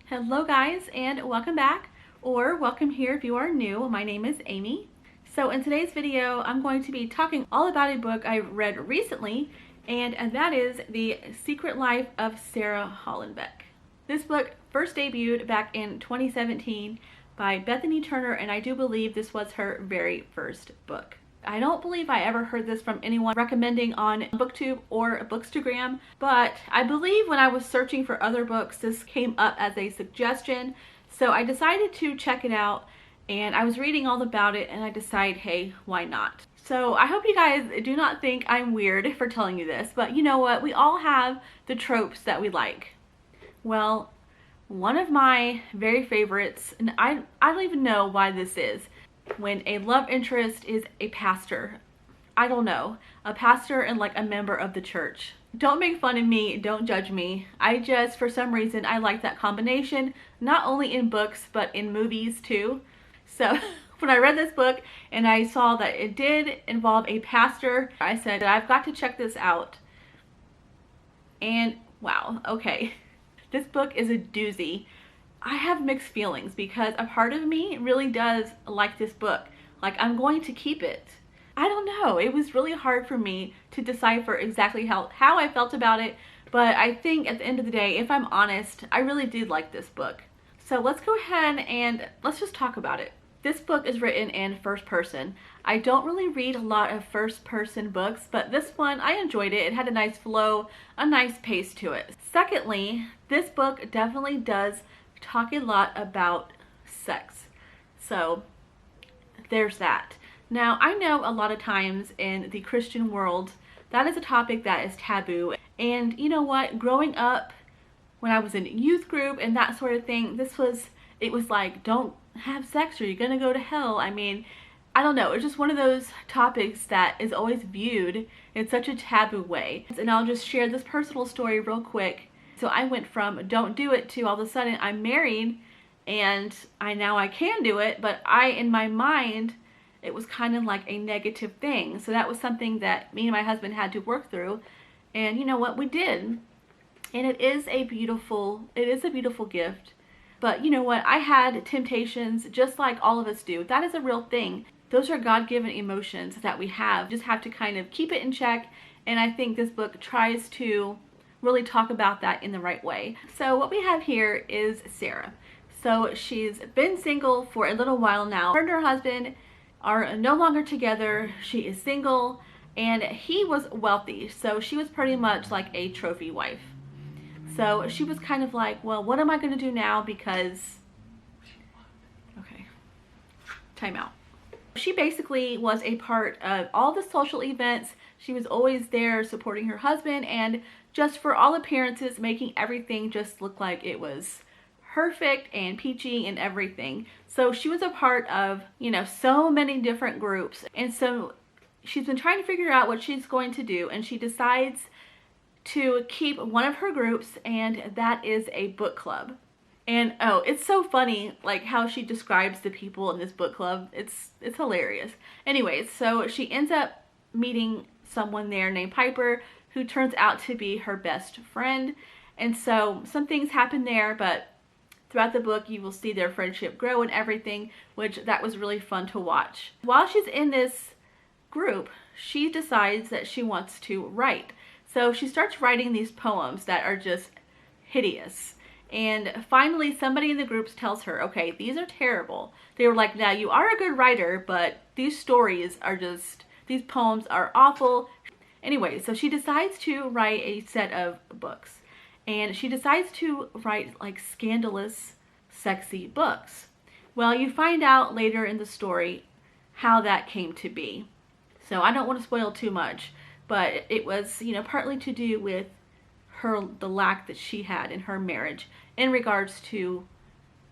Hello guys, and welcome back, or welcome here if you are new. My name is Amy. So in today's video, I'm going to be talking all about a book I read recently, and that is The Secret Life of Sarah Hollenbeck. This book first debuted back in 2017 by Bethany Turner, and I do believe this was her very first book. I don't believe I ever heard this from anyone recommending on BookTube or Bookstagram, but I believe when I was searching for other books, this came up as a suggestion. So I decided to check it out, and I was reading all about it, and I decided, hey, why not? So I hope you guys do not think I'm weird for telling you this, but you know what? We all have the tropes that we like. Well, one of my very favorites, and I don't even know why this is, when a love interest is a pastor. I don't know, a pastor and like a member of the church. Don't make fun of me, don't judge me. I just, for some reason, I like that combination, not only in books, but in movies too. So when I read this book and I saw that it did involve a pastor, I said, I've got to check this out. And wow, okay. This book is a doozy. I have mixed feelings because a part of me really does like this book. Like, I'm going to keep it. I don't know. It was really hard for me to decipher exactly how I felt about it. But I think at the end of the day, if I'm honest, I really did like this book. So let's go ahead and let's just talk about it. This book is written in first person. I don't really read a lot of first person books, but this one, I enjoyed it. It had a nice flow, a nice pace to it. Secondly, this book definitely does talk a lot about sex. So there's that. Now, I know a lot of times in the Christian world, that is a topic that is taboo. And you know what? Growing up, when I was in youth group and that sort of thing, it was like, don't have sex or you're gonna go to hell. I mean, I don't know. It's just one of those topics that is always viewed in such a taboo way. And I'll just share this personal story real quick. So I went from don't do it to all of a sudden I'm married and now I can do it, but in my mind, it was kind of like a negative thing. So that was something that me and my husband had to work through. And you know what? We did. And it is a beautiful gift. But you know what? I had temptations just like all of us do. That is a real thing. Those are God-given emotions that we have. Just have to kind of keep it in check. And I think this book tries to really talk about that in the right way. So what we have here is Sarah. So she's been single for a little while now. Her and her husband are no longer together. She is single and he was wealthy. So she was pretty much like a trophy wife. So she was kind of like, well, what am I going to do now? Because, okay, time out. She basically was a part of all the social events. She was always there supporting her husband and just for all appearances making everything just look like it was perfect and peachy and everything. So she was a part of, you know, so many different groups. And so she's been trying to figure out what she's going to do, and she decides to keep one of her groups, and that is a book club. And oh, it's so funny like how she describes the people in this book club. It's hilarious. Anyways, so she ends up meeting someone there named Piper, who turns out to be her best friend. And so some things happen there, but throughout the book you will see their friendship grow and everything, which that was really fun to watch. While she's in this group, she decides that she wants to write. So she starts writing these poems that are just hideous. And finally somebody in the group tells her, okay, these are terrible. They were like, now you are a good writer, but these stories are just, these poems are awful. Anyway, so she decides to write a set of books. And she decides to write like scandalous, sexy books. Well, you find out later in the story how that came to be. So I don't want to spoil too much, but it was, you know, partly to do with the lack that she had in her marriage in regards to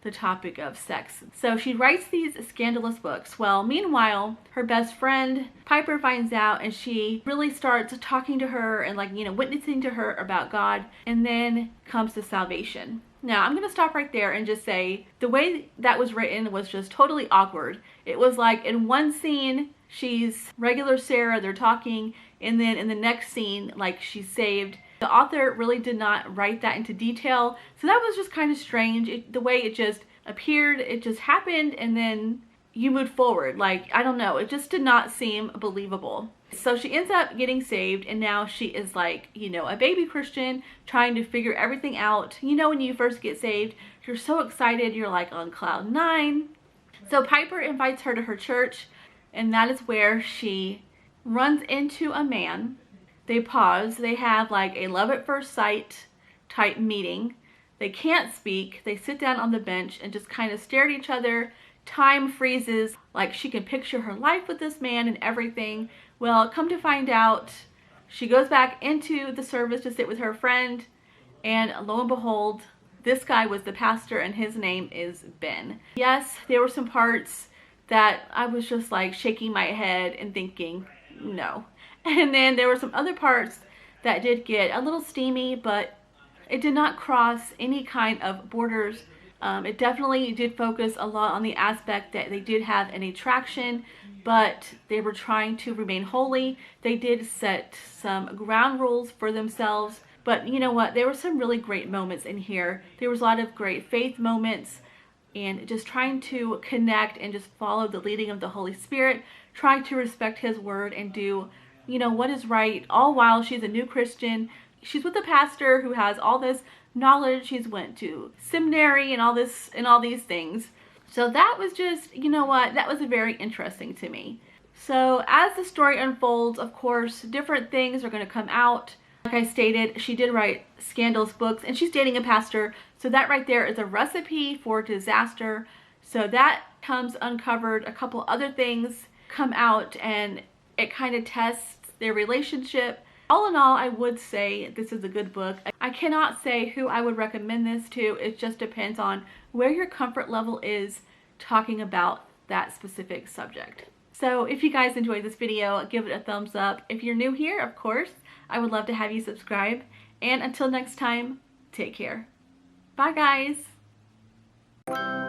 the topic of sex. So she writes these scandalous books. Well, meanwhile, her best friend Piper finds out, and she really starts talking to her and like, you know, witnessing to her about God, and then comes to salvation. Now, I'm going to stop right there and just say the way that was written was just totally awkward. It was like in one scene, she's regular Sarah, they're talking, and then in the next scene, like she's saved. The author really did not write that into detail, so that was just kind of strange. The way it just appeared, it just happened, and then you moved forward. Like, I don't know, it just did not seem believable. So she ends up getting saved, and now she is like, you know, a baby Christian trying to figure everything out. You know, when you first get saved, you're so excited, you're like on cloud 9. So Piper invites her to her church, and that is where she runs into a man. They pause. They have like a love at first sight type meeting. They can't speak. They sit down on the bench and just kind of stare at each other. Time freezes. Like, she can picture her life with this man and everything. Well, come to find out, she goes back into the service to sit with her friend, and lo and behold, this guy was the pastor, and his name is Ben. Yes, there were some parts that I was just like shaking my head and thinking, no. And then there were some other parts that did get a little steamy, but it did not cross any kind of borders. It definitely did focus a lot on the aspect that they did have an attraction, but they were trying to remain holy. They did set some ground rules for themselves, but you know what? There were some really great moments in here. There was a lot of great faith moments, and just trying to connect and just follow the leading of the Holy Spirit, trying to respect His word and do, you know, what is right, all while she's a new Christian. She's with a pastor who has all this knowledge. He's went to seminary and all this and all these things. So that was just, you know what, that was very interesting to me. So as the story unfolds, of course, different things are going to come out. Like I stated, she did write scandalous books, and she's dating a pastor. So that right there is a recipe for disaster. So that comes uncovered. A couple other things come out, and it kind of tests their relationship. All in all, I would say this is a good book. I cannot say who I would recommend this to. It just depends on where your comfort level is talking about that specific subject. So if you guys enjoyed this video, give it a thumbs up. If you're new here, of course, I would love to have you subscribe. And until next time, take care. Bye, guys.